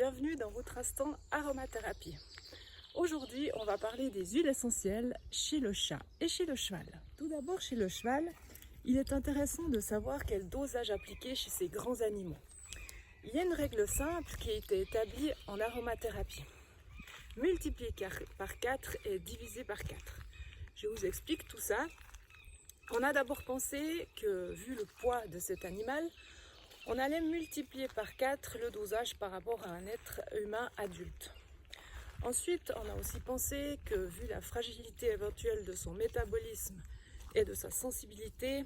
bienvenue dans votre instant aromathérapie. Aujourd'hui, on va parler des huiles essentielles chez le chat et chez le cheval. Tout d'abord, chez le cheval, il est intéressant de savoir quel dosage appliquer chez ces grands animaux. Il y a une règle simple qui a été établie en aromathérapie. Multiplié par 4 et divisé par 4. Je vous explique tout ça. On a d'abord pensé que, vu le poids de cet animal, on allait multiplier par 4 le dosage par rapport à un être humain adulte. Ensuite, on a aussi pensé que, vu la fragilité éventuelle de son métabolisme et de sa sensibilité,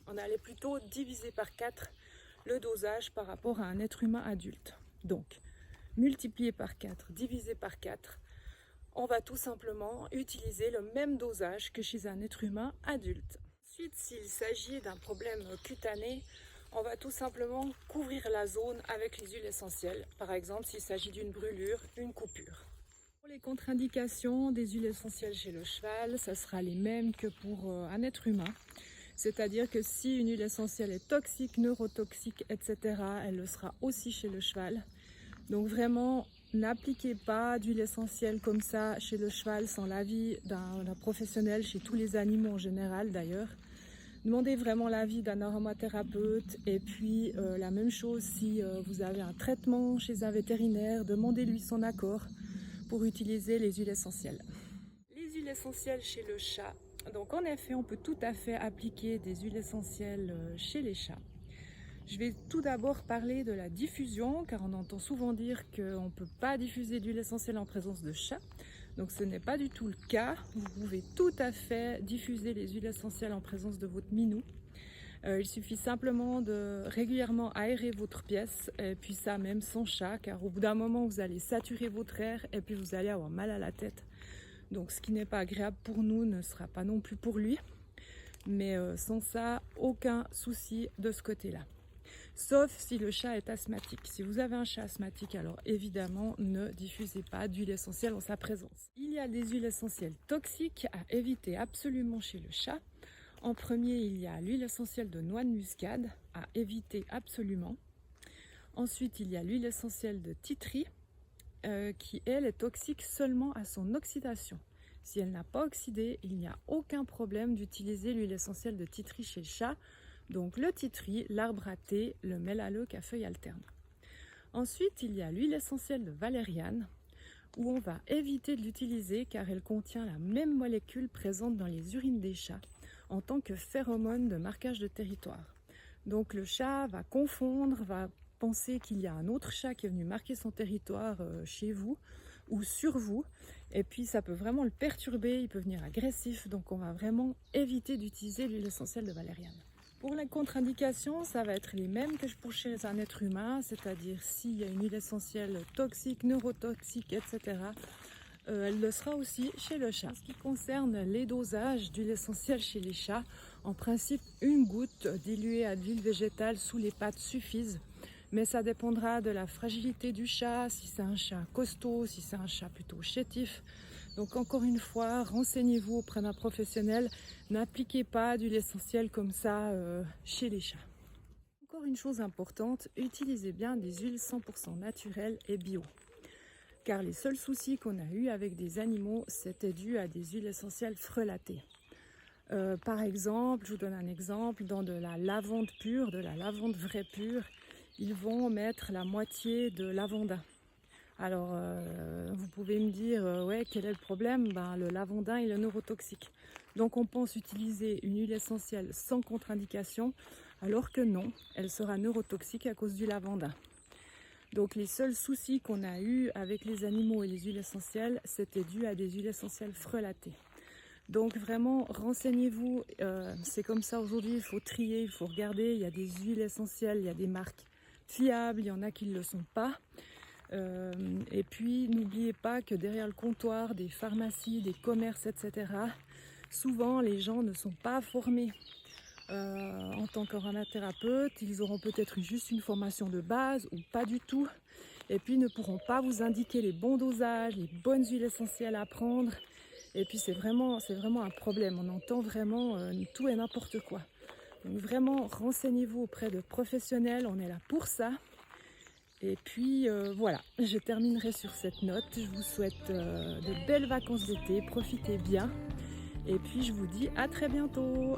on allait plutôt diviser par 4 le dosage par rapport à un être humain adulte. Donc, multiplié par 4, divisé par 4, on va tout simplement utiliser le même dosage que chez un être humain adulte. Ensuite, s'il s'agit d'un problème cutané, on va tout simplement couvrir la zone avec les huiles essentielles. Par exemple, s'il s'agit d'une brûlure, une coupure. Pour les contre-indications des huiles essentielles chez le cheval, ça sera les mêmes que pour un être humain. C'est-à-dire que si une huile essentielle est toxique, neurotoxique, etc., elle le sera aussi chez le cheval. Donc vraiment, n'appliquez pas d'huile essentielle comme ça chez le cheval sans l'avis d'un professionnel, chez tous les animaux en général d'ailleurs. Demandez vraiment l'avis d'un aromathérapeute et puis la même chose si vous avez un traitement chez un vétérinaire, demandez-lui son accord pour utiliser les huiles essentielles. Les huiles essentielles chez le chat. Donc en effet, on peut tout à fait appliquer des huiles essentielles chez les chats. Je vais tout d'abord parler de la diffusion, car on entend souvent dire qu'on ne peut pas diffuser d'huile essentielle en présence de chat. Donc ce n'est pas du tout le cas. Vous pouvez tout à fait diffuser les huiles essentielles en présence de votre minou. Il suffit simplement de régulièrement aérer votre pièce, et puis ça même sans chat, car au bout d'un moment vous allez saturer votre air et puis vous allez avoir mal à la tête. Donc ce qui n'est pas agréable pour nous ne sera pas non plus pour lui. Mais sans ça, aucun souci de ce côté-là. Sauf si le chat est asthmatique. Si vous avez un chat asthmatique, alors évidemment, ne diffusez pas d'huile essentielle en sa présence. Il y a des huiles essentielles toxiques à éviter absolument chez le chat. En premier, il y a l'huile essentielle de noix de muscade à éviter absolument. Ensuite, il y a l'huile essentielle de titri qui, elle, est toxique seulement à son oxydation. Si elle n'a pas oxydé, il n'y a aucun problème d'utiliser l'huile essentielle de titri chez le chat. Donc le titri, l'arbre à thé, le mélaleuque à feuilles alternes. Ensuite, il y a l'huile essentielle de valériane, où on va éviter de l'utiliser car elle contient la même molécule présente dans les urines des chats en tant que phéromone de marquage de territoire. Donc le chat va confondre, va penser qu'il y a un autre chat qui est venu marquer son territoire chez vous ou sur vous, et puis ça peut vraiment le perturber, il peut venir agressif, donc on va vraiment éviter d'utiliser l'huile essentielle de valériane. Pour les contre-indications, ça va être les mêmes que pour chez un être humain, c'est-à-dire s'il y a une huile essentielle toxique, neurotoxique, etc., elle le sera aussi chez le chat. En ce qui concerne les dosages d'huile essentielle chez les chats, en principe, une goutte diluée à de l'huile végétale sous les pattes suffisent. Mais ça dépendra de la fragilité du chat, si c'est un chat costaud, si c'est un chat plutôt chétif. Donc encore une fois, renseignez-vous auprès d'un professionnel. N'appliquez pas d'huile essentielle comme ça chez les chats. Encore une chose importante, utilisez bien des huiles 100% naturelles et bio. Car les seuls soucis qu'on a eu avec des animaux, c'était dû à des huiles essentielles frelatées. Par exemple, je vous donne un exemple, dans de la lavande pure, de la lavande vraie pure, ils vont mettre la moitié de lavandin. Alors, vous pouvez me dire, ouais, quel est le problème? Le lavandin, il est neurotoxique. Donc, on pense utiliser une huile essentielle sans contre-indication, alors que non, elle sera neurotoxique à cause du lavandin. Donc, les seuls soucis qu'on a eus avec les animaux et les huiles essentielles, c'était dû à des huiles essentielles frelatées. Donc vraiment, renseignez-vous, c'est comme ça aujourd'hui, il faut trier, il faut regarder, il y a des huiles essentielles, il y a des marques fiables, il y en a qui ne le sont pas. Et puis n'oubliez pas que derrière le comptoir des pharmacies, des commerces, etc., souvent les gens ne sont pas formés. En tant qu'aromathérapeute, ils auront peut-être juste une formation de base ou pas du tout. Et puis ne pourront pas vous indiquer les bons dosages, les bonnes huiles essentielles à prendre. Et puis c'est vraiment un problème, on entend vraiment tout et n'importe quoi. Donc vraiment, renseignez-vous auprès de professionnels, on est là pour ça. Et puis voilà, je terminerai sur cette note. Je vous souhaite de belles vacances d'été, profitez bien. Et puis je vous dis à très bientôt.